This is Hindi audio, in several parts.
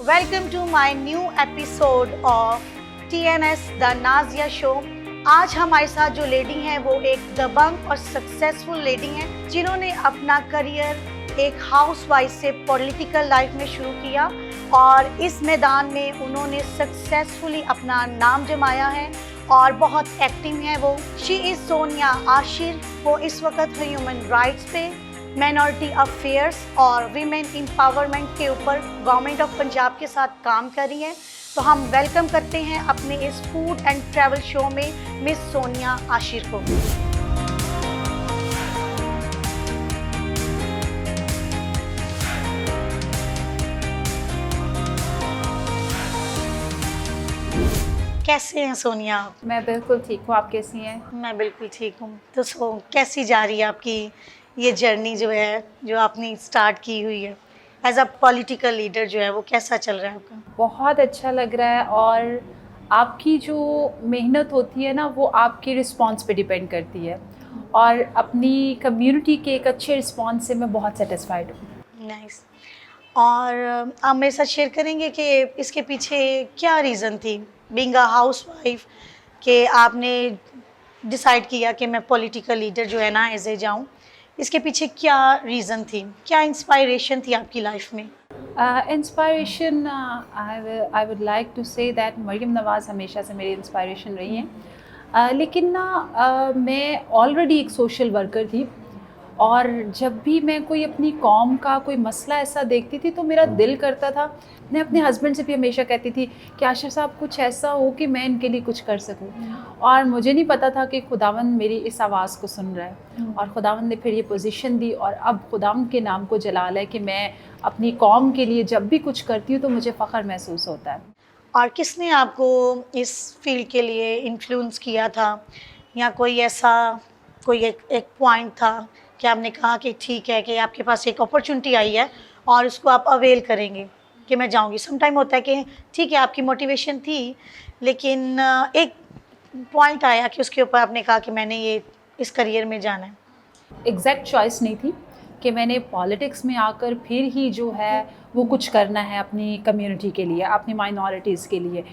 Welcome to my new episode of TNS the Nazia show. आज हमारे साथ जो लेडी हैं वो एक दबंग और सक्सेसफुल लेडी हैं जिन्होंने अपना करियर एक हाउसवाइफ से पॉलिटिकल लाइफ में शुरू किया और इस मैदान में उन्होंने सक्सेसफुली अपना नाम जमाया है और बहुत एक्टिव है वो। She is Sonia Ashir. वो इस वक्त ह्यूमन राइट्स पे, माइनॉरिटी अफेयर्स और वीमेन एम्पावरमेंट के ऊपर गवर्नमेंट ऑफ पंजाब के साथ काम कर रही हैं। तो हम वेलकम करते हैं अपने इस फूड एंड ट्रैवल शो में मिस सोनिया आशिर को। कैसे हैं सोनिया आप? मैं बिल्कुल ठीक हूँ। आप कैसी हैं? मैं बिल्कुल ठीक हूँ। तो कैसी जा रही है आपकी ये जर्नी जो है, जो आपने स्टार्ट की हुई है एज अ पॉलिटिकल लीडर, जो है वो कैसा चल रहा है आपका? बहुत अच्छा लग रहा है और आपकी जो मेहनत होती है ना वो आपके रिस्पॉन्स पे डिपेंड करती है और अपनी कम्युनिटी के एक अच्छे रिस्पॉन्स से मैं बहुत सेटिस्फाइड हूँ। नाइस। और आप मेरे साथ शेयर करेंगे कि इसके पीछे क्या रीज़न थी, बीइंग अ हाउसवाइफ, कि आपने डिसाइड किया कि मैं पॉलिटिकल लीडर जो है ना एज जाऊँ? इसके पीछे क्या रीज़न थी, क्या इंस्पायरेशन थी आपकी लाइफ में? Inspiration I would like to say that Maryam Nawaz हमेशा से मेरी इंस्पायरेशन रही हैं। लेकिन ना मैं ऑलरेडी एक सोशल वर्कर थी और जब भी मैं कोई अपनी कौम का कोई मसला ऐसा देखती थी तो मेरा दिल करता था, मैं अपने हस्बैंड से भी हमेशा कहती थी कि आशिर साहब कुछ ऐसा हो कि मैं इनके लिए कुछ कर सकूं। और मुझे नहीं पता था कि खुदावंद मेरी इस आवाज़ को सुन रहा है और खुदावंद ने फिर ये पोजीशन दी और अब खुदावंद के नाम को जलाल है कि मैं अपनी कौम के लिए जब भी कुछ करती हूँ तो मुझे फ़ख्र महसूस होता है। और किसने आपको इस फील्ड के लिए इन्फ्लुएंस किया था, या कोई ऐसा कोई एक पॉइंट था कि आपने कहा कि ठीक है कि आपके पास एक अपॉर्चुनिटी आई है और उसको आप अवेल करेंगे कि मैं जाऊंगी? सम टाइम होता है कि ठीक है आपकी मोटिवेशन थी, लेकिन एक पॉइंट आया कि उसके ऊपर आपने कहा कि मैंने ये इस करियर में जाना है। एग्जैक्ट चॉइस नहीं थी कि मैंने पॉलिटिक्स में आकर फिर ही जो है वो कुछ करना है अपनी कम्युनिटी के लिए, अपनी माइनॉरिटीज़ के लिए,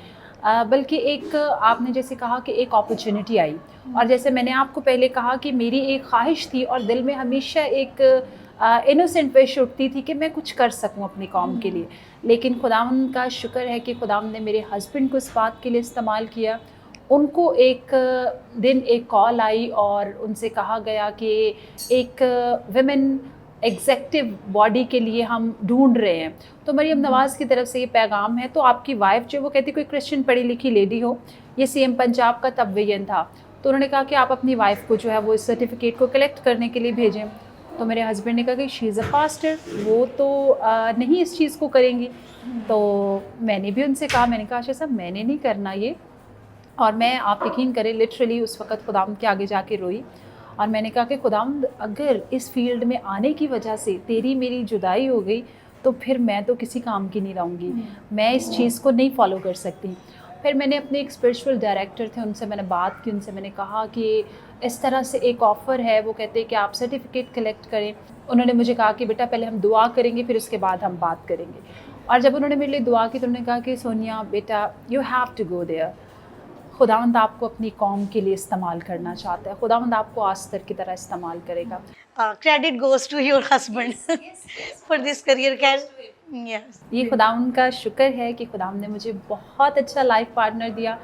बल्कि एक आपने जैसे कहा कि एक अपॉर्चुनिटी आई और जैसे मैंने आपको पहले कहा कि मेरी एक ख्वाहिश थी और दिल में हमेशा एक इनोसेंट विश उठती थी कि मैं कुछ कर सकूं अपनी कौम के लिए। लेकिन खुदावंद का शुक्र है कि खुदावंद ने मेरे हस्बैंड को इस बात के लिए इस्तेमाल किया। उनको एक दिन एक कॉल आई और उनसे कहा गया कि एक विमेन एग्जेक्टिव बॉडी के लिए हम ढूंढ रहे हैं। तो मरियम नवाज़ की तरफ से ये पैगाम है। तो आपकी वाइफ जो वो कहती कोई क्रिश्चियन पढ़ी लिखी लेडी हो, ये CM पंजाब का तब विजन था। तो उन्होंने कहा कि आप अपनी वाइफ को जो है वो इस सर्टिफिकेट को कलेक्ट करने के लिए भेजें। तो मेरे हस्बैंड ने कहा कि शी इज़ अ पास्टर, वो तो नहीं इस चीज़ को करेंगी। तो मैंने भी उनसे कहा, मैंने कहा आशा साहब मैंने नहीं करना ये। और मैं, आप यकीन करें, लिटरली उस वक़्त खुदावंद के आगे जाके रोई और मैंने कहा कि खुदावंद अगर इस फील्ड में आने की वजह से तेरी मेरी जुदाई हो गई तो फिर मैं तो किसी काम की नहीं रहूँगी, मैं इस चीज़ को नहीं फॉलो कर सकती। फिर मैंने अपने एक स्पिरिचुअल डायरेक्टर थे, उनसे मैंने बात की, उनसे मैंने कहा कि इस तरह से एक ऑफ़र है, वो कहते हैं कि आप सर्टिफिकेट कलेक्ट करें। उन्होंने मुझे कहा कि बेटा पहले हम दुआ करेंगे फिर उसके बाद हम बात करेंगे। और जब उन्होंने मेरे लिए दुआ की तो उन्होंने कहा कि सोनिया बेटा you have to go there, खुदावंद आपको अपनी कौम के लिए इस्तेमाल करना चाहता है, खुदावंद आपको आस्तर की तरह इस्तेमाल करेगा। Credit goes to your husband for this career. Yes, ये खुदावंद का शुक्र है कि खुदावंद ने मुझे बहुत अच्छा लाइफ पार्टनर दिया।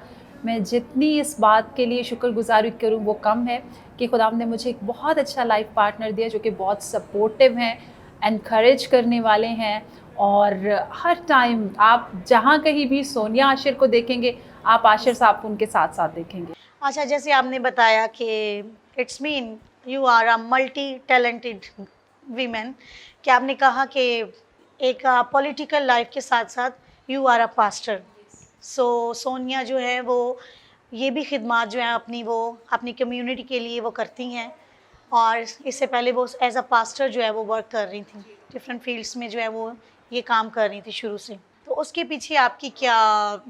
मैं जितनी इस बात के लिए शुक्रगुजारी करूँ वो कम है कि खुदावंद ने मुझे एक बहुत अच्छा लाइफ पार्टनर दिया जो कि बहुत सपोर्टिव हैं, एनकरेज करने वाले हैं और हर टाइम आप जहाँ कहीं भी सोनिया आशिर को देखेंगे आप आशिर साहब को उनके साथ साथ देखेंगे। अच्छा, जैसे आपने बताया कि it's mean you are a multi talented women, कि आपने कहा कि एक पॉलिटिकल लाइफ के साथ साथ यू आर अ पास्टर। सो सोनिया जो है वो ये भी खिदमत जो है अपनी कम्युनिटी के लिए वो करती हैं और इससे पहले वो एज अ पास्टर जो है वो वर्क कर रही थी, डिफरेंट फील्ड्स में जो है वो ये काम कर रही थी शुरू से। तो उसके पीछे आपकी क्या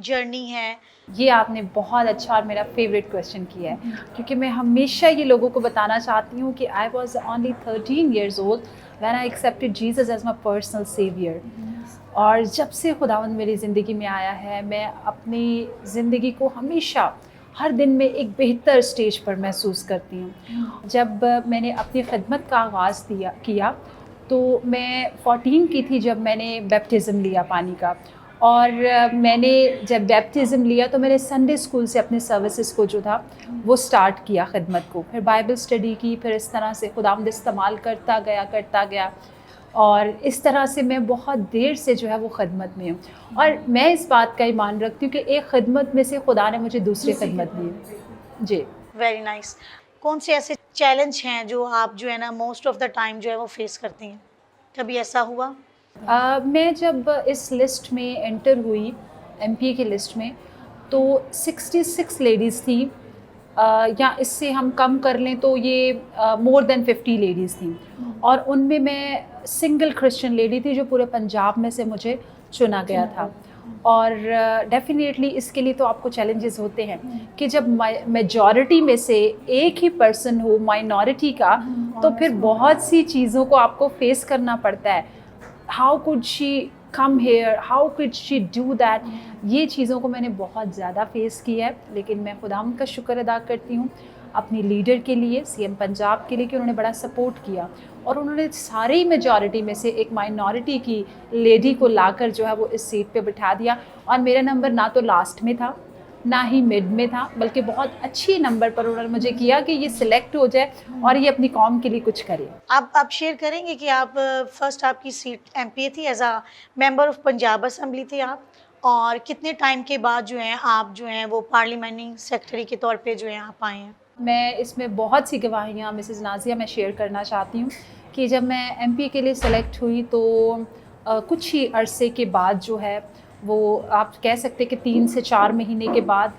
जर्नी है? ये आपने बहुत अच्छा और मेरा फेवरेट क्वेश्चन किया है, क्योंकि मैं हमेशा ये लोगों को बताना चाहती हूँ कि I was only 13 years old when I accepted Jesus as my personal saviour. और जब से खुदावंद मेरी ज़िंदगी में आया है, मैं अपनी ज़िंदगी को हमेशा हर दिन में एक बेहतर स्टेज पर महसूस करती हूँ। जब मैंने अपनी खिदमत का आगाज़ किया तो मैं 14 की थी जब मैंने बैप्टिज़म लिया पानी का। और मैंने जब बैप्टिज़म लिया तो मैंने संडे स्कूल से अपने सर्विसेज को जो था वो स्टार्ट किया खिदमत को, फिर बाइबल स्टडी की, फिर इस तरह से खुदावंद इस्तेमाल करता गया। और इस तरह से मैं बहुत देर से जो है वो खिदमत में हूँ। और मैं इस बात का ईमान रखती हूँ कि एक खिदमत में से खुदा ने मुझे दूसरी खिदमत दी। जी, वेरी नाइस। कौन से ऐसे चैलेंज हैं जो आप जो है ना मोस्ट ऑफ द टाइम जो है वो फेस करती हैं? कभी ऐसा हुआ? मैं जब इस लिस्ट में एंटर हुई, एमपीए की लिस्ट में, तो 66 लेडीज़ थी, या इससे हम कम कर लें तो ये मोर देन 50 लेडीज़ थी। और उनमें मैं सिंगल क्रिश्चियन लेडी थी जो पूरे पंजाब में से मुझे चुना गया था। और डेफिनेटली इसके लिए तो आपको चैलेंजेस होते हैं कि जब मेजॉरिटी में से एक ही पर्सन हो माइनॉरिटी का, तो फिर बहुत सी चीज़ों को आपको फेस करना पड़ता है। How could she come here, how could she do that. ये चीज़ों को मैंने बहुत ज़्यादा फेस किया है, लेकिन मैं खुदावंद का शुक्र अदा करती हूँ अपनी लीडर के लिए, सीएम पंजाब के लिए, कि उन्होंने बड़ा सपोर्ट किया और उन्होंने सारी मेजॉरिटी में से एक माइनॉरिटी की लेडी को लाकर जो है वो इस सीट पे बिठा दिया। और मेरा नंबर ना तो लास्ट में था ना ही मिड में था, बल्कि बहुत अच्छी नंबर पर उन्होंने मुझे किया कि ये सिलेक्ट हो जाए और ये अपनी कौम के लिए कुछ करे। आप शेयर करेंगे कि आप फर्स्ट आपकी सीट एमपीए थी, as a member of Punjab assembly थे आप, और कितने टाइम के बाद जो है आप जो हैं वो पार्लियामेंट्री सेक्रेटरी के तौर पे जो है आप आए हैं? मैं इसमें बहुत सी गवाहियाँ मिसेज़ नाज़िया मैं शेयर करना चाहती हूँ कि जब मैं एमपी के लिए सेलेक्ट हुई तो कुछ ही अरसे के बाद जो है वो आप कह सकते कि 3 से 4 महीने के बाद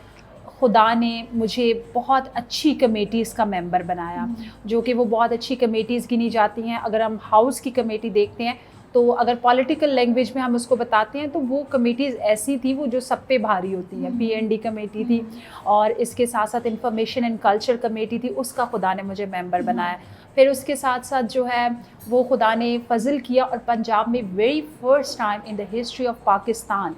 खुदा ने मुझे बहुत अच्छी कमेटीज़ का मेंबर बनाया, जो कि वो बहुत अच्छी कमेटीज़ गिनी जाती हैं। अगर हम हाउस की कमेटी देखते हैं तो अगर पॉलिटिकल लैंग्वेज में हम उसको बताते हैं तो वो कमेटीज़ ऐसी थी वो जो सब पे भारी होती हैं। पीएनडी कमेटी थी और इसके साथ साथ इंफॉर्मेशन एंड कल्चर कमेटी थी, उसका खुदा ने मुझे मेंबर बनाया। फिर उसके साथ साथ जो है वो खुदा ने फजल किया और पंजाब में very first time in the history of Pakistan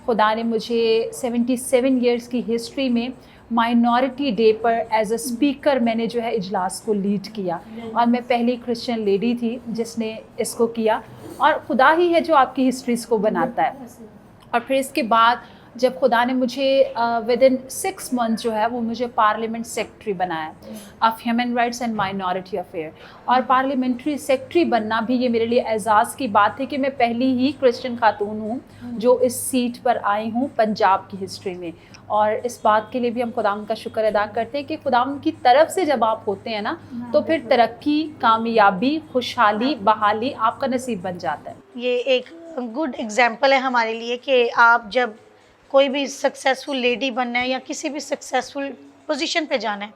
खुदा ने मुझे 77 ईयर्स की हिस्ट्री में माइनॉरिटी डे पर एज अ स्पीकर मैंने जो है इजलास को लीड किया। और मैं पहली क्रिश्चियन लेडी थी जिसने इसको किया, और खुदा ही है जो आपकी हिस्ट्रीज़ को बनाता है। और फिर इसके बाद जब खुदा ने मुझे विद इन 6 मंथ जो है वो मुझे पार्लियामेंट सेक्रेटरी बनाया of human rights and minority affair. और पार्लियामेंट्री सेक्रेटरी बनना भी ये मेरे लिए एजाज़ की बात है कि मैं पहली ही क्रिश्चियन खातून हूँ जो इस सीट पर आई हूँ पंजाब की हिस्ट्री में। और इस बात के लिए भी हम खुदावंद का शुक्र अदा करते हैं कि खुदावंद की तरफ से जब आप होते हैं ना तो फिर तरक्की, कामयाबी, खुशहाली, बहाली आपका नसीब बन जाता है। ये एक गुड एग्जाम्पल है हमारे लिए कि आप जब कोई भी सक्सेसफुल लेडी बनना है या किसी भी सक्सेसफुल पोजीशन पे जाना है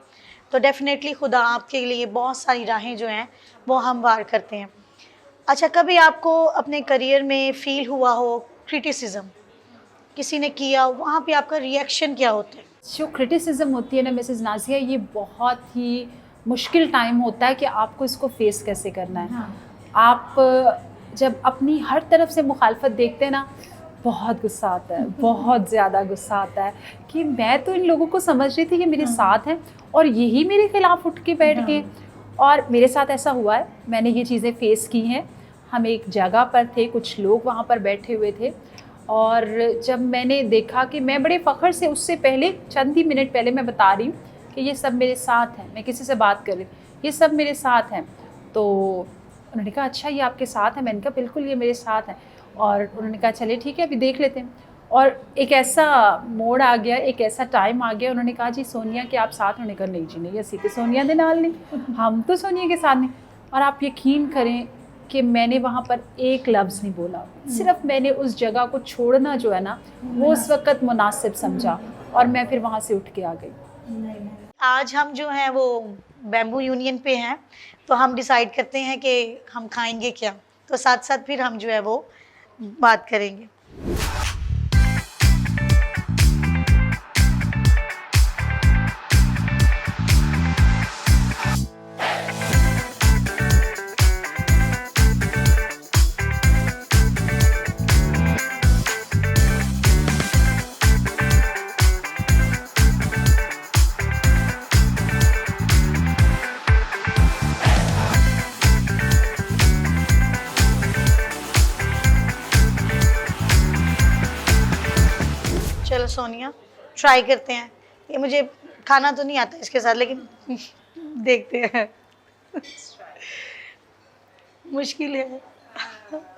तो डेफिनेटली खुदा आपके लिए बहुत सारी राहें जो हैं वो हमवार करते हैं। अच्छा, कभी आपको अपने करियर में फ़ील हुआ हो क्रिटिसिज्म किसी ने किया, वहाँ पे आपका रिएक्शन क्या होता है? जो क्रिटिसिज्म होती है ना मिसेज़ नाज़िया, ये बहुत ही मुश्किल टाइम होता है कि आपको इसको फेस कैसे करना है। हाँ। आप जब अपनी हर तरफ से मुखालफत देखते हैं ना, बहुत गुस्सा आता है, बहुत ज़्यादा गुस्सा आता है कि मैं तो इन लोगों को समझ रही थी कि मेरे साथ हैं और यही मेरे खिलाफ उठ के बैठ गए। और मेरे साथ ऐसा हुआ है, मैंने ये चीज़ें फ़ेस की हैं। हम एक जगह पर थे, कुछ लोग वहाँ पर बैठे हुए थे, और जब मैंने देखा कि मैं बड़े फ़ख्र से, उससे पहले चंद ही मिनट पहले मैं बता रही हूँ कि ये सब मेरे साथ हैं, मैं किसी से बात कर रही हूँ, ये सब मेरे साथ हैं, तो उन्होंने कहा अच्छा ये आपके साथ है? मैंने कहा बिल्कुल ये मेरे साथ हैं। और उन्होंने कहा चलिए ठीक है अभी देख लेते हैं। और एक ऐसा मोड़ आ गया, एक ऐसा टाइम आ गया, उन्होंने कहा जी सोनिया के आप साथ? उन्होंने कहा नहीं जी नहीं, असी तो सोनिया दे नाल नहीं, हम तो सोनिया के साथ नहीं। और आप यकीन करें कि मैंने वहाँ पर एक लफ्ज़ नहीं बोला, सिर्फ मैंने उस जगह को छोड़ना जो है ना वो उस वक़्त मुनासिब समझा और मैं फिर वहाँ से उठ के आ गई। आज हम जो हैं वो बैम्बू यूनियन पे हैं, तो हम डिसाइड करते हैं कि हम खाएंगे क्या, तो साथ साथ फिर हम जो है वो बात करेंगे। सोनिया, ट्राई करते हैं। ये मुझे खाना तो नहीं आता इसके साथ, लेकिन देखते हैं। मुश्किल है,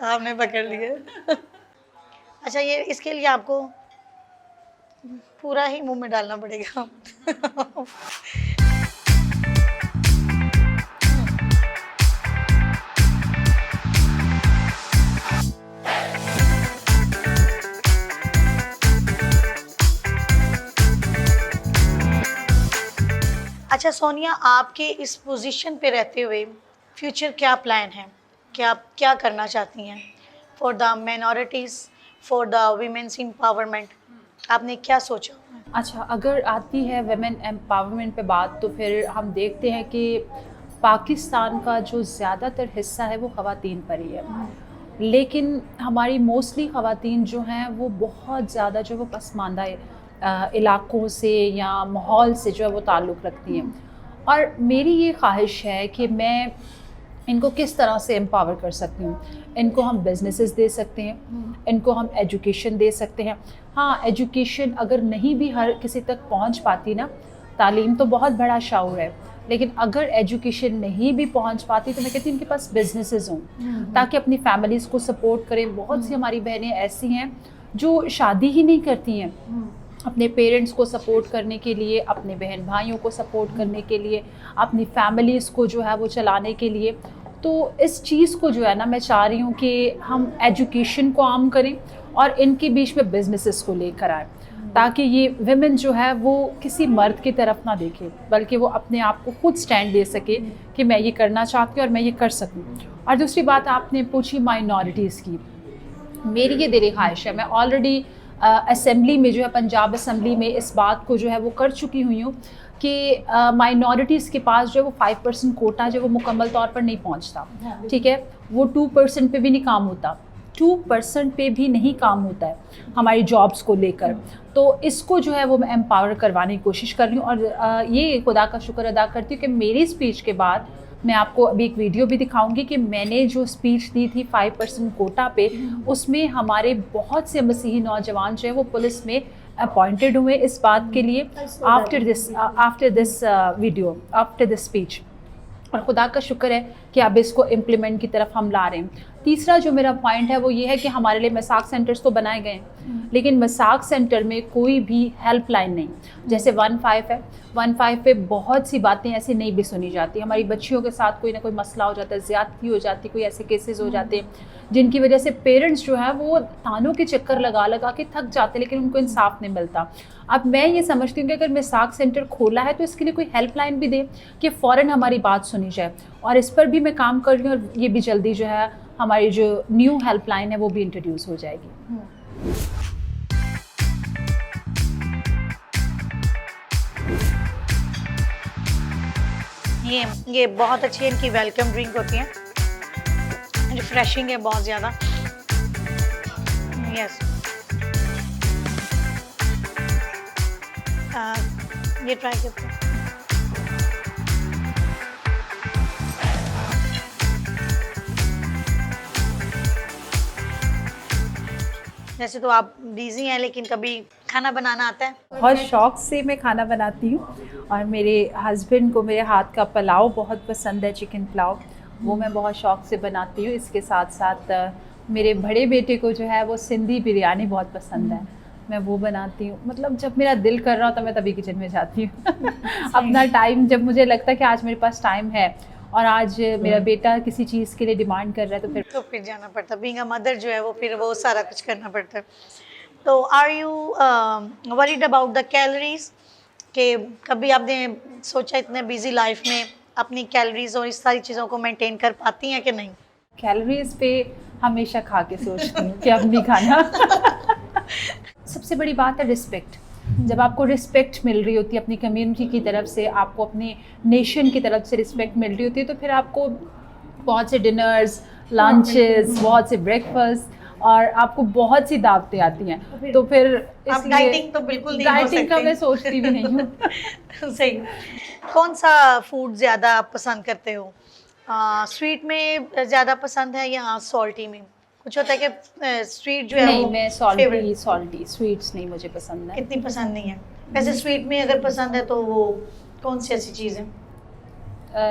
आपने पकड़ लिया। अच्छा, ये इसके लिए आपको पूरा ही मुंह में डालना पड़ेगा। अच्छा सोनिया, आपके इस पोजीशन पे रहते हुए फ्यूचर क्या प्लान है? क्या आप क्या करना चाहती हैं for the minorities, for the women's empowerment? आपने क्या सोचा? अच्छा, अगर आती है वुमेन एम्पावरमेंट पे बात, तो फिर हम देखते हैं कि पाकिस्तान का जो ज़्यादातर हिस्सा है वो ख़वातीन पर ही है, लेकिन हमारी मोस्टली ख़वातीन जो हैं वो बहुत ज़्यादा जो वो पसमानदा इलाक़ों से या माहौल से जो है वो ताल्लुक़ रखती हैं। और मेरी ये ख्वाहिश है कि मैं इनको किस तरह से एम्पावर कर सकती हूँ। इनको हम बिज़नेसेस दे सकते हैं, इनको हम एजुकेशन दे सकते हैं। हाँ, एजुकेशन अगर नहीं भी हर किसी तक पहुँच पाती ना, तालीम तो बहुत बड़ा शऊर है, लेकिन अगर एजुकेशन नहीं भी पहुँच पाती तो मैं कहती हूँ उनके पास बिज़नेसेस हों, ताकि अपनी फैमिलीज़ को सपोर्ट करें। बहुत सी हमारी बहनें ऐसी हैं जो शादी ही नहीं करती हैं, अपने पेरेंट्स को सपोर्ट करने के लिए, अपने बहन भाइयों को सपोर्ट करने के लिए, अपनी फैमिलीज़ को जो है वो चलाने के लिए। तो इस चीज़ को जो है ना, मैं चाह रही हूँ कि हम एजुकेशन को आम करें और इनके बीच में बिज़नेसेस को लेकर आएँ, ताकि ये विमेन जो है वो किसी मर्द की तरफ ना देखे, बल्कि वो अपने आप को खुद स्टैंड दे सके कि मैं ये करना चाहती हूँ और मैं ये कर सकूँ। और दूसरी बात आपने पूछी माइनॉरिटीज़ की, मेरी ये दिली ख्वाहिश है, मैं ऑलरेडी असेंबली में जो है, पंजाब असेंबली में इस बात को जो है वो कर चुकी हुई हूँ कि माइनॉरिटीज़ के पास जो है वो 5% कोटा जो है वो मुकम्मल तौर पर नहीं पहुँचता। ठीक है, वो 2% पे भी नहीं काम होता, 2% पे भी नहीं काम होता है हमारी जॉब्स को लेकर। तो इसको जो है वो मैं एम्पावर करवाने की कोशिश कर रही हूँ। और ये खुदा का शुक्र अदा करती हूँ कि मेरी स्पीच के बाद मैं आपको अभी एक वीडियो भी दिखाऊंगी कि मैंने जो स्पीच दी थी 5% कोटा पे, उसमें हमारे बहुत से मसीही नौजवान जो है वो पुलिस में अपॉइंटेड हुए इस बात के लिए, आफ्टर दिस स्पीच। और खुदा का शुक्र है कि अब इसको इम्प्लीमेंट की तरफ हम ला रहे हैं। तीसरा जो मेरा पॉइंट है वो ये है कि हमारे लिए मसाक सेंटर्स तो बनाए गए हैं, लेकिन मसाक सेंटर में कोई भी हेल्पलाइन नहीं। जैसे 15 है, 15 पे बहुत सी बातें ऐसी नहीं भी सुनी जाती। हमारी बच्चियों के साथ कोई ना कोई मसला हो जाता है, ज़्यादती हो जाती, कोई ऐसे केसेस हो जाते हैं जिनकी वजह से पेरेंट्स जो है वो थानों के चक्कर लगा लगा के थक जाते, लेकिन उनको इंसाफ नहीं मिलता। अब मैं ये समझती हूँ कि अगर मसाक सेंटर खोला है तो इसके लिए कोई हेल्पलाइन भी दे कि फ़ौरन हमारी बात सुनी जाए, और इस पर भी मैं काम कर रही हूँ। और ये भी जल्दी जो है हमारी जो न्यू हेल्पलाइन है वो भी इंट्रोड्यूस हो जाएगी। ये बहुत अच्छी इनकी वेलकम ड्रिंक होती है, रिफ्रेशिंग है बहुत ज़्यादा। यस, ये ट्राई करते हैं। वैसे तो आप बिजी हैं, लेकिन कभी खाना बनाना आता है? बहुत शौक़ से मैं खाना बनाती हूँ, और मेरे हस्बैंड को मेरे हाथ का पुलाव बहुत पसंद है, चिकन पुलाव, वो मैं बहुत शौक़ से बनाती हूँ। इसके साथ साथ मेरे बड़े बेटे को जो है वो सिंधी बिरयानी बहुत पसंद है, मैं वो बनाती हूँ। मतलब जब मेरा दिल कर रहा होता मैं तभी किचन में जाती हूँ। अपना टाइम, जब मुझे लगता है कि आज मेरे पास टाइम है और आज मेरा बेटा किसी चीज़ के लिए डिमांड कर रहा है तो फिर जाना पड़ता। बीइंग अ मदर जो है वो फिर वो सारा कुछ करना पड़ता है। तो are you worried about the calories, कि कभी आपने सोचा इतने बिजी लाइफ में अपनी कैलोरीज और इस सारी चीज़ों को मेंटेन कर पाती हैं कि नहीं? कैलोरीज पे हमेशा खा के सोचती हूँ कि अब नहीं खाना। सबसे बड़ी बात है रिस्पेक्ट। जब आपको रिस्पेक्ट मिल रही होती है अपनी कम्युनिटी की तरफ से, आपको अपने नेशन की तरफ से रिस्पेक्ट मिल रही होती है, तो फिर आपको बहुत से डिनर्स, लंचेस, बहुत से ब्रेकफास्ट और आपको बहुत सी दावतें आती हैं। तो फिर आप डाइटिंग तो बिल्कुल नहीं हो सकती। डाइटिंग का मैं सोचती भी नहीं हूँ। सही। कौन सा फूड ज़्यादा आप पसंद करते हो? स्वीट में ज़्यादा पसंद है या सॉल्टी में? कुछ होता है कि स्वीट जो है नहीं, वो मैं favorite? सॉल्टी स्वीट्स नहीं मुझे पसंद है। इतनी पसंद नहीं है। वैसे स्वीट में अगर पसंद है तो वो कौन सी ऐसी चीज़ है?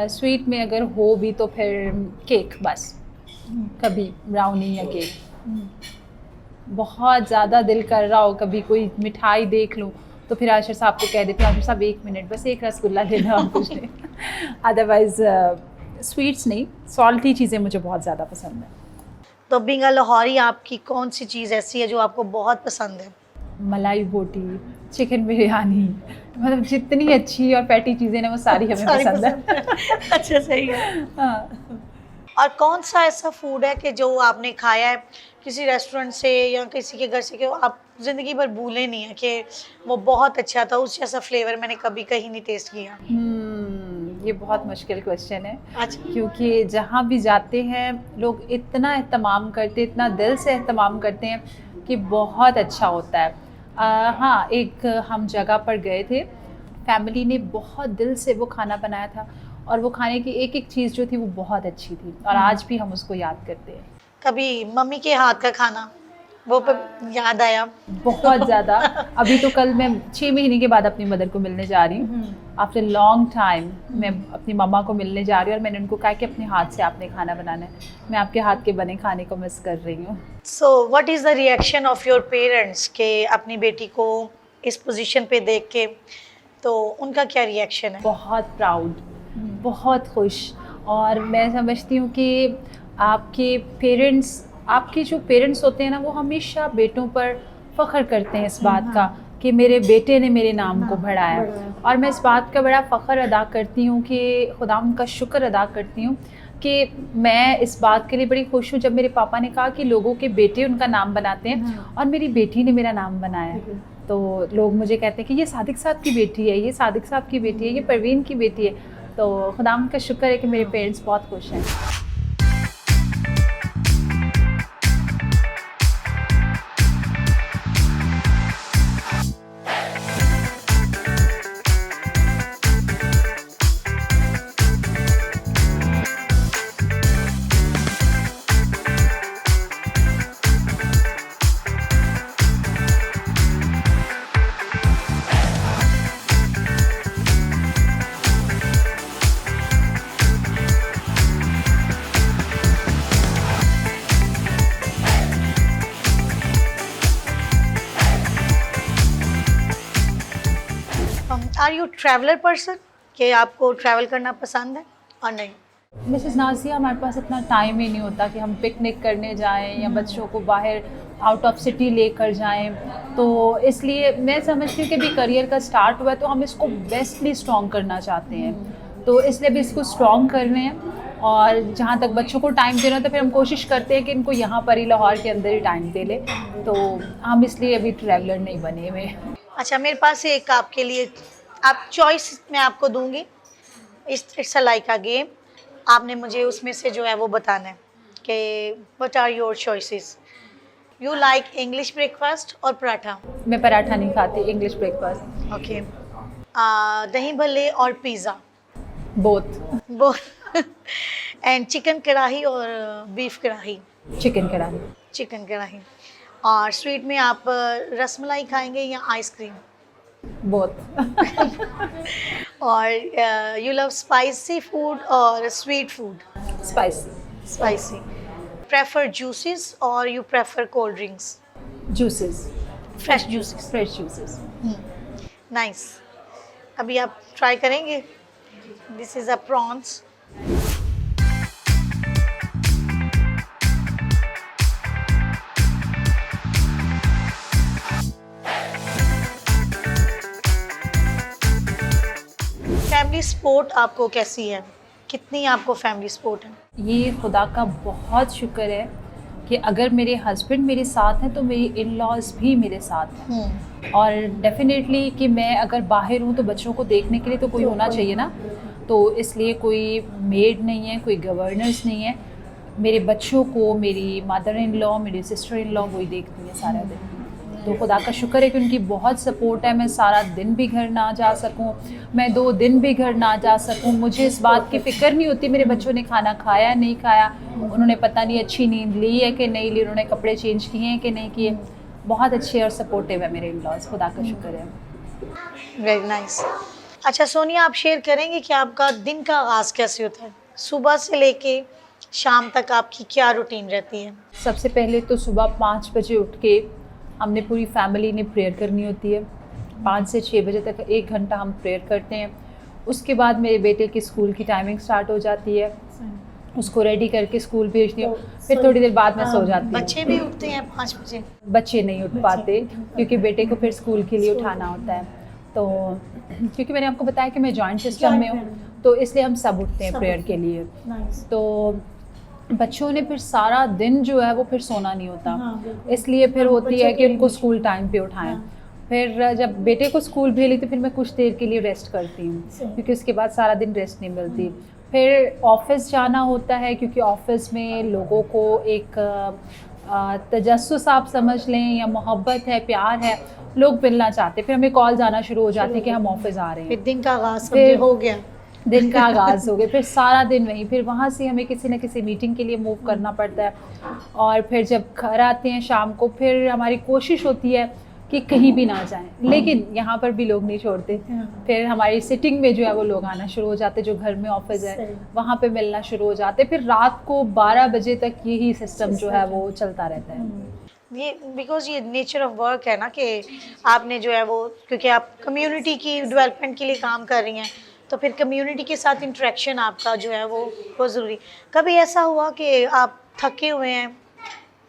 स्वीट में अगर हो भी तो फिर केक बस, कभी ब्राउनी या केक। बहुत ज़्यादा दिल कर रहा हो कभी कोई मिठाई देख लूँ तो फिर आशिर साहब को कह देती हूँ, आशिर साहब 1 मिनट बस एक रसगुल्ला लेना और कुछ नहीं। अदरवाइज़ स्वीट्स नहीं, सॉल्टी चीज़ें मुझे बहुत ज़्यादा पसंद है। तो बीइंग अ लाहौरी आपकी कौन सी चीज़ ऐसी है जो आपको बहुत पसंद है? मलाई बोटी, चिकन बिरयानी, मतलब जितनी अच्छी और फैटी चीज़ें ना वो सारी हमें सारी पसंद है। अच्छा, सही है। हाँ। और कौन सा ऐसा फूड है कि जो आपने खाया है किसी रेस्टोरेंट से या किसी के घर से कि आप ज़िंदगी भर भूले नहीं है कि वो बहुत अच्छा था, उस जैसा फ्लेवर मैंने कभी कहीं नहीं टेस्ट किया? ये बहुत मुश्किल क्वेश्चन है, अच्छा। क्योंकि जहाँ भी जाते हैं लोग इतना एहतमाम करते, इतना दिल से एहतमाम करते हैं कि बहुत अच्छा होता है। हाँ, एक हम जगह पर गए थे, फैमिली ने बहुत दिल से वो खाना बनाया था और वो खाने की एक एक चीज़ जो थी वो बहुत अच्छी थी और आज भी हम उसको याद करते हैं। कभी मम्मी के हाथ का खाना वो पे याद आया? बहुत ज़्यादा। अभी तो कल मैं 6 महीने के बाद अपनी मदर को मिलने जा रही हूँ। आफ्टर लॉन्ग टाइम मैं अपनी मम्मा को मिलने जा रही हूँ और मैंने उनको कहा कि अपने हाथ से आपने खाना बनाना है। मैं आपके हाथ के बने खाने को मिस कर रही हूँ। So what is the reaction of your parents के अपनी बेटी को इस पोजीशन पे देख के, तो उनका क्या रिएक्शन है? बहुत प्राउड, बहुत खुश। और मैं समझती हूँ कि आपके जो पेरेंट्स होते हैं ना वो हमेशा बेटों पर फ़ख्र करते हैं इस बात का कि मेरे बेटे ने मेरे नाम को बढ़ाया। और मैं इस बात का बड़ा फ़ख्र अदा करती हूँ कि खुदावंद का शुक्र अदा करती हूँ कि मैं इस बात के लिए बड़ी खुश हूँ जब मेरे पापा ने कहा कि लोगों के बेटे उनका नाम बनाते हैं और मेरी बेटी ने मेरा नाम बनाया। तो लोग मुझे कहते हैं कि ये सादिक साहब की बेटी है, ये सादिक साहब की बेटी है, ये परवीन की बेटी है। तो खुदावंद का शुक्र है कि मेरे पेरेंट्स बहुत खुश हैं। आर यू ट्रैवलर पर्सन कि आपको ट्रैवल करना पसंद है और नहीं? मिसेस नाज़िया, हमारे पास इतना टाइम ही नहीं होता कि हम पिकनिक करने जाएं या बच्चों को बाहर आउट ऑफ सिटी लेकर जाएं। तो इसलिए मैं समझती हूँ कि अभी करियर का स्टार्ट हुआ है तो हम इसको बेस्टली स्ट्रॉन्ग करना चाहते हैं। तो इसलिए भी इसको स्ट्रॉन्ग कर रहे हैं और जहाँ तक बच्चों को टाइम देना तो फिर हम कोशिश करते हैं कि इनको यहाँ पर ही लाहौर के अंदर ही टाइम दे ले। तो हम इसलिए अभी ट्रैवलर नहीं बने हुए। अच्छा, मेरे पास एक आपके लिए आप चॉइस मैं आपको दूंगी, इट्स लाइक अ गेम। आपने मुझे उसमें से जो है वो बताना है कि what are your choices. You like English breakfast और पराठा? मैं पराठा नहीं खाती, इंग्लिश ब्रेकफास्ट। ओके। दही भल्ले और पिज़्ज़ा? बोथ। एंड चिकन कढ़ाई और बीफ कढ़ाई? चिकन कढ़ाई। चिकन कढ़ाई। और स्वीट में आप रसमलाई खाएंगे या आइसक्रीम? बोथ। और you love spicy food or sweet food? Spicy. Spicy. Prefer juices or you prefer cold drinks? Juices. Fresh juices. Fresh juices. Nice. अभी आप ट्राई करेंगे? This is a prawns. Family support आपको कैसी है? कितनी आपको फैमिली सपोर्ट है? ये खुदा का बहुत शुक्र है कि अगर मेरे हस्बैंड मेरे साथ हैं तो मेरी इन लॉज भी मेरे साथ हैं। और डेफिनेटली कि मैं अगर बाहर हूँ तो बच्चों को देखने के लिए तो कोई होना चाहिए ना। तो इसलिए कोई मेड नहीं है, कोई गवर्नर्स नहीं है। मेरे बच्चों को मेरी मदर इन लॉ, मेरी सिस्टर इन लॉ वही देखती है सारा दिन। तो खुदा का शुक्र है कि उनकी बहुत सपोर्ट है। मैं सारा दिन भी घर ना जा सकूं, मैं 2 दिन भी घर ना जा सकूं, मुझे इस बात की फ़िक्र नहीं होती मेरे बच्चों ने खाना खाया नहीं खाया, उन्होंने पता नहीं अच्छी नींद ली है कि नहीं ली, उन्होंने कपड़े चेंज किए हैं कि नहीं किए। बहुत अच्छे और सपोर्टिव है मेरे इन-लॉज़, खुदा का शुक्र है। Very nice. अच्छा सोनिया, आप शेयर करेंगे कि आपका दिन का आगाज़ कैसे होता है? सुबह से लेके शाम तक आपकी क्या रूटीन रहती है? सबसे पहले तो सुबह 5 बजे उठ के हमने पूरी फैमिली ने प्रेयर करनी होती है। 5 से 6 बजे तक 1 घंटा हम प्रेयर करते हैं। उसके बाद मेरे बेटे की स्कूल की टाइमिंग स्टार्ट हो जाती है, उसको रेडी करके स्कूल भेजती हूँ, फिर थोड़ी देर बाद मैं सो जाती हूँ। बच्चे भी उठते हैं 5 बजे? बच्चे नहीं उठ पाते क्योंकि बेटे को फिर स्कूल के लिए उठाना होता है। तो क्योंकि मैंने आपको बताया कि मैं जॉइंट सिस्टम में हूँ, तो इसलिए हम सब उठते हैं प्रेयर के लिए। तो बच्चों ने फिर सारा दिन जो है वो फिर सोना नहीं होता, इसलिए फिर होती है कि उनको स्कूल टाइम पे उठाएं। फिर जब बेटे को स्कूल भेज लेती फिर मैं कुछ देर के लिए रेस्ट करती हूँ, क्योंकि उसके बाद सारा दिन रेस्ट नहीं मिलती। फिर ऑफिस जाना होता है, क्योंकि ऑफिस में लोगों को एक तजस्सुस आप समझ लें या मोहब्बत है, प्यार है, लोग मिलना चाहते हैं। फिर हमें कॉल आना शुरू हो जाती है कि हम ऑफिस आ रहे हैं। फिर दिन का आगाज़ फिर हो गया, दिन का आगाज़ हो गया, फिर सारा दिन वहीं, फिर वहाँ से हमें किसी न किसी मीटिंग के लिए मूव करना पड़ता है। और फिर जब घर आते हैं शाम को, फिर हमारी कोशिश होती है कि कहीं भी ना जाएं, लेकिन यहाँ पर भी लोग नहीं छोड़ते। फिर हमारी सिटिंग में जो है वो लोग आना शुरू हो जाते, जो घर में ऑफिस है वहाँ पे मिलना शुरू हो जाते। फिर रात को 12 बजे तक यही सिस्टम जो है वो चलता रहता है। ये बिकॉज ये नेचर ऑफ वर्क है ना, कि आपने जो है वो, क्योंकि आप कम्युनिटी की डेवलपमेंट के लिए काम कर रही हैं, तो फिर कम्युनिटी के साथ इंटरेक्शन आपका जो है वो बहुत ज़रूरी। कभी ऐसा हुआ कि आप थके हुए हैं,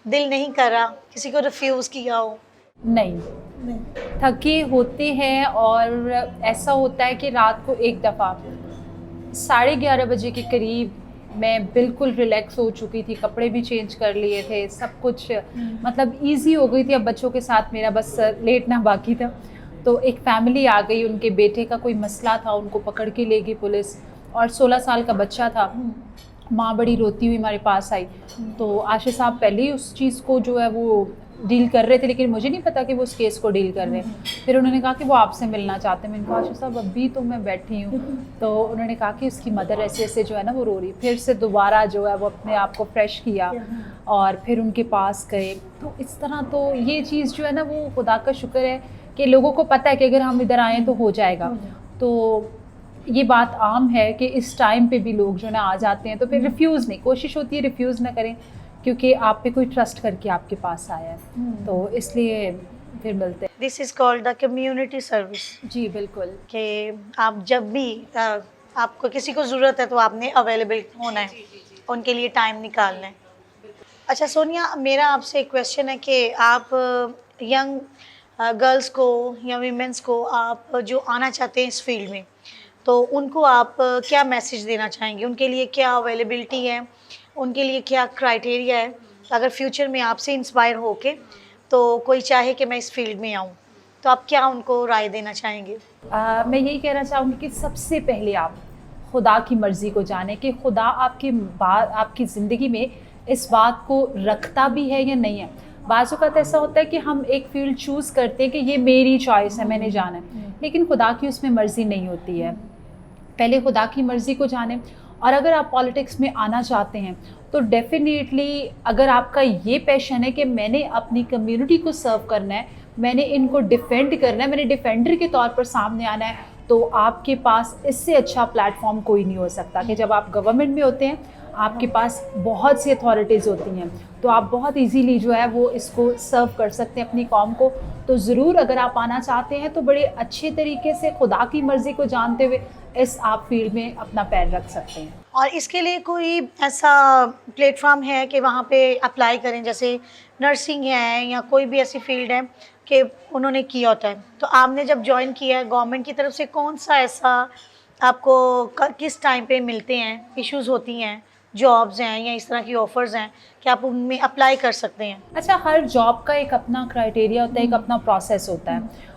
दिल नहीं कर रहा, किसी को रिफ्यूज़ किया हो? नहीं, थके होते हैं, और ऐसा होता है कि रात को एक दफ़ा 11:30 बजे के करीब मैं बिल्कुल रिलैक्स हो चुकी थी, कपड़े भी चेंज कर लिए थे, सब कुछ मतलब इजी हो गई थी। अब बच्चों के साथ मेरा बस लेटना बाकी था। तो एक फैमिली आ गई, उनके बेटे का कोई मसला था, उनको पकड़ के ले गई पुलिस, और 16 साल का बच्चा था। माँ बड़ी रोती हुई हमारे पास आई। तो आशिष साहब पहले ही उस चीज़ को जो है वो डील कर रहे थे, लेकिन मुझे नहीं पता कि वो उस केस को डील कर रहे हैं। फिर उन्होंने कहा कि वो आपसे मिलना चाहते हैं। मैंने कहा आशिष साहब अभी तो मैं बैठी हूँ। तो उन्होंने कहा कि उसकी मदर ऐसे ऐसे जो है ना वो रो रही। फिर से दोबारा जो है वो अपने आप को फ्रेश किया और फिर उनके पास गए। तो इस तरह तो ये चीज़ जो है ना वो खुदा का शुक्र है कि लोगों को पता है कि अगर हम इधर आएँ तो हो जाएगा। तो ये बात आम है कि इस टाइम पे भी लोग जो ना आ जाते हैं, तो फिर रिफ्यूज़ नहीं, कोशिश होती है रिफ्यूज़ ना करें, क्योंकि आप पे कोई ट्रस्ट करके आपके पास आया है, तो इसलिए फिर मिलते हैं। This is called the community service. जी बिल्कुल, कि आप जब भी आपको किसी को ज़रूरत है तो आपने अवेलेबल होना है, उनके लिए टाइम निकालना है। अच्छा सोनिया, मेरा आपसे एक क्वेश्चन है कि आप यंग गर्ल्स को या वीमेंस को आप जो आना चाहते हैं इस फील्ड में, तो उनको आप क्या मैसेज देना चाहेंगे? उनके लिए क्या अवेलेबिलिटी है, उनके लिए क्या क्राइटेरिया है? अगर फ्यूचर में आपसे इंस्पायर होके तो कोई चाहे कि मैं इस फील्ड में आऊँ, तो आप क्या उनको राय देना चाहेंगे? मैं यही कहना चाहूँगी कि सबसे पहले आप खुदा की मर्ज़ी को जानें कि खुदा आपकी ज़िंदगी में इस बात को रखता भी है या नहीं है। बाज़ औक़ात ऐसा होता है कि हम एक फ़ील्ड चूज़ करते हैं कि ये मेरी चॉइस है, मैंने जाना है, लेकिन खुदा की उसमें मर्ज़ी नहीं होती है। पहले खुदा की मर्ज़ी को जानें। और अगर आप पॉलिटिक्स में आना चाहते हैं तो डेफ़िनेटली अगर आपका ये पैशन है कि मैंने अपनी कम्युनिटी को सर्व करना है, मैंने इनको डिफेंड करना है, मैंने डिफेंडर के तौर पर सामने आना है, तो आपके पास इससे अच्छा प्लेटफॉर्म कोई नहीं हो सकता कि जब आप गवर्नमेंट में होते हैं आपके पास बहुत सी अथॉरिटीज़ होती हैं, तो आप बहुत इजीली जो है वो इसको सर्व कर सकते हैं अपनी कौम को। तो ज़रूर अगर आप आना चाहते हैं तो बड़े अच्छे तरीके से खुदा की मर्ज़ी को जानते हुए इस आप फील्ड में अपना पैर रख सकते हैं। और इसके लिए कोई ऐसा प्लेटफॉर्म है कि वहाँ पे अप्लाई करें, जैसे नर्सिंग है या कोई भी ऐसी फील्ड है कि उन्होंने किया होता है, तो आपने जब ज्वाइन किया है गवर्नमेंट की तरफ से कौन सा ऐसा आपको किस टाइम पे मिलते हैं, इश्यूज़ होती हैं, जॉब्स हैं या इस तरह की ऑफ़र्स हैं कि आप उनमें अप्लाई कर सकते हैं? अच्छा, हर जॉब का एक अपना क्राइटेरिया होता है, एक अपना प्रोसेस होता है।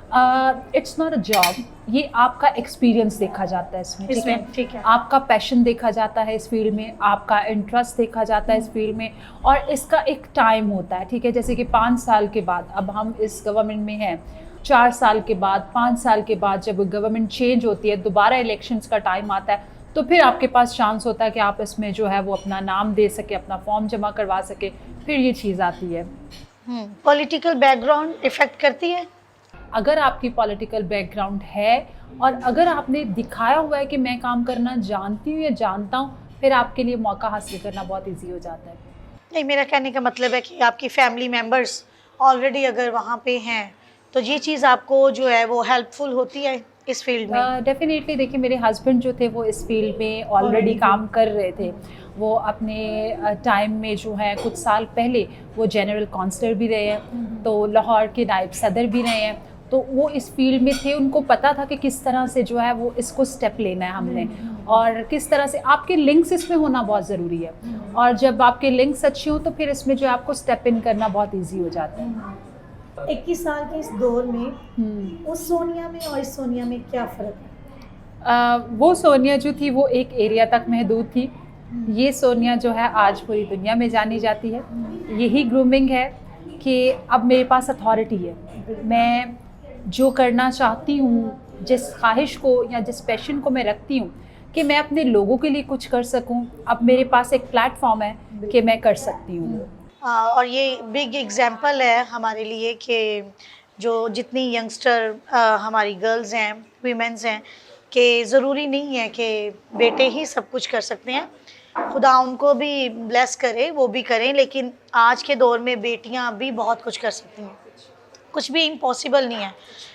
इट्स नॉट अ जॉब, ये आपका एक्सपीरियंस देखा जाता है इसमें, ठीक है। इसमें ठीक है। आपका पैशन देखा जाता है इस फील्ड में, आपका इंटरेस्ट देखा जाता है इस फील्ड में, और इसका एक टाइम होता है, ठीक है। जैसे कि 5 साल के बाद, अब हम इस गवर्नमेंट में हैं, 4 साल के बाद, 5 साल के बाद जब गवर्नमेंट चेंज होती है, दोबारा इलेक्शंस का टाइम आता है, तो फिर आपके पास चांस होता है कि आप इसमें जो है वो अपना नाम दे सके, अपना फॉर्म जमा करवा सके, फिर ये चीज़ आती है। पॉलिटिकल बैकग्राउंड इफेक्ट करती है? अगर आपकी पॉलिटिकल बैकग्राउंड है और अगर आपने दिखाया हुआ है कि मैं काम करना जानती हूँ या जानता हूँ, फिर आपके लिए मौका हासिल करना बहुत इजी हो जाता है। नहीं, मेरा कहने का मतलब है कि आपकी फैमिली मेंबर्स ऑलरेडी अगर वहाँ पे हैं तो ये चीज़ आपको जो है वो हेल्पफुल होती है इस फील्ड में? डेफिनेटली। देखिए, मेरे हस्बैंड जो थे वो इस फील्ड में ऑलरेडी काम कर रहे थे। वो अपने टाइम में जो है कुछ साल पहले वो जनरल काउंसलर भी रहे हैं, तो लाहौर के नायब सदर भी रहे हैं, तो वो इस फील्ड में थे। उनको पता था कि किस तरह से जो है वो इसको स्टेप लेना है हमने, और किस तरह से आपके लिंक्स इसमें होना बहुत ज़रूरी है, और जब आपके लिंक्स अच्छे हों तो फिर इसमें जो है आपको स्टेप इन करना बहुत ईजी हो जाता है। 21 साल के इस दौर में उस सोनिया में और इस सोनिया में क्या फ़र्क है? वो सोनिया जो थी वो एक एरिया तक महदूद थी। ये सोनिया जो है आज पूरी दुनिया में जानी जाती है। यही ग्रूमिंग है कि अब मेरे पास अथॉरिटी है, मैं जो करना चाहती हूँ, जिस ख्वाहिश को या जिस पैशन को मैं रखती हूँ कि मैं अपने लोगों के लिए कुछ कर सकूँ, अब मेरे पास एक प्लेटफॉर्म है कि मैं कर सकती हूँ। और ये बिग एग्जाम्पल है हमारे लिए कि जो जितनी यंगस्टर हमारी गर्ल्स हैं, वीमेंस हैं, कि ज़रूरी नहीं है कि बेटे ही सब कुछ कर सकते हैं। खुदा उनको भी ब्लेस करे, वो भी करें, लेकिन आज के दौर में बेटियां भी बहुत कुछ कर सकती हैं, कुछ भी इम्पॉसिबल नहीं है।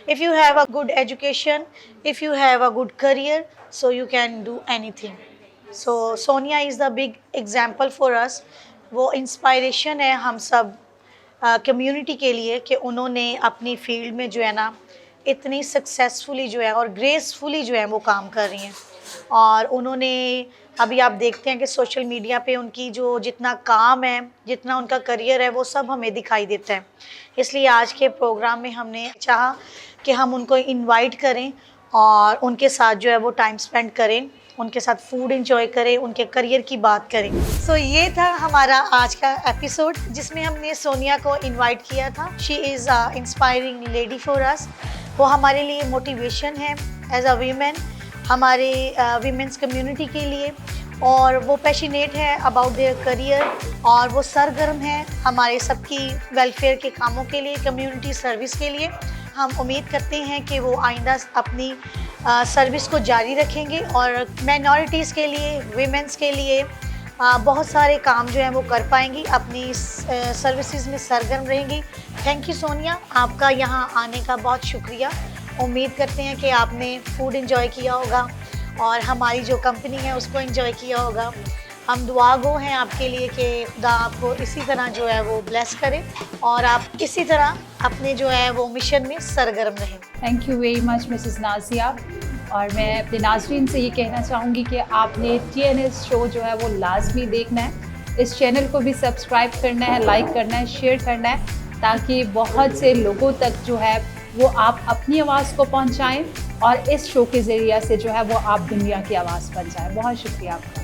If you have a good education, if you have a good career, so you can do anything. So Sonia is the big example for us. वो इंस्पायरेशन है हम सब कम्युनिटी के लिए कि उन्होंने अपनी फील्ड में जो है ना इतनी सक्सेसफुली जो है और ग्रेसफुली जो है वो काम कर रही हैं। और उन्होंने अभी आप देखते हैं कि सोशल मीडिया पे उनकी जो जितना काम है, जितना उनका करियर है, वो सब हमें दिखाई देता है। इसलिए आज के प्रोग्राम में हमने चाहा कि हम उनको इनवाइट करें और उनके साथ जो है वो टाइम स्पेंड करें, उनके साथ फूड एंजॉय करें, उनके करियर की बात करें। सो ये था हमारा आज का एपिसोड जिसमें हमने सोनिया को इनवाइट किया था। She is a inspiring lady for us. वो हमारे लिए मोटिवेशन है एज अ वीमेन, हमारे वीमेंस कम्युनिटी के लिए, और वो पैशनेट है अबाउट देयर करियर, और वो सरगर्म है हमारे सबकी वेलफेयर के कामों के लिए, कम्युनिटी सर्विस के लिए। हम उम्मीद करते हैं कि वो आइंदा अपनी सर्विस को जारी रखेंगे और माइनॉरिटीज़ के लिए, वीमेंस के लिए बहुत सारे काम जो हैं वो कर पाएंगी, अपनी सर्विसेज में सरगर्म रहेंगी। थैंक यू सोनिया, आपका यहाँ आने का बहुत शुक्रिया। उम्मीद करते हैं कि आपने फूड एंजॉय किया होगा और हमारी जो कंपनी है उसको एंजॉय किया होगा। हम दुआ गो हैं आपके लिए कि खुदा आपको इसी तरह जो है वो ब्लेस करे और आप इसी तरह अपने जो है वो मिशन में सरगर्म रहें। Thank you very much Mrs Nazia. और मैं अपने नाज़रीन से ये कहना चाहूँगी कि आपने TNS शो जो है वो लाजमी देखना है। इस चैनल को भी सब्सक्राइब करना है, लाइक करना है, शेयर करना है, ताकि बहुत से लोगों तक जो है वो आप अपनी आवाज़ को पहुँचाएँ और इस शो के ज़रिए से जो है वो आप दुनिया की आवाज़ बन जाए। बहुत शुक्रिया आपका।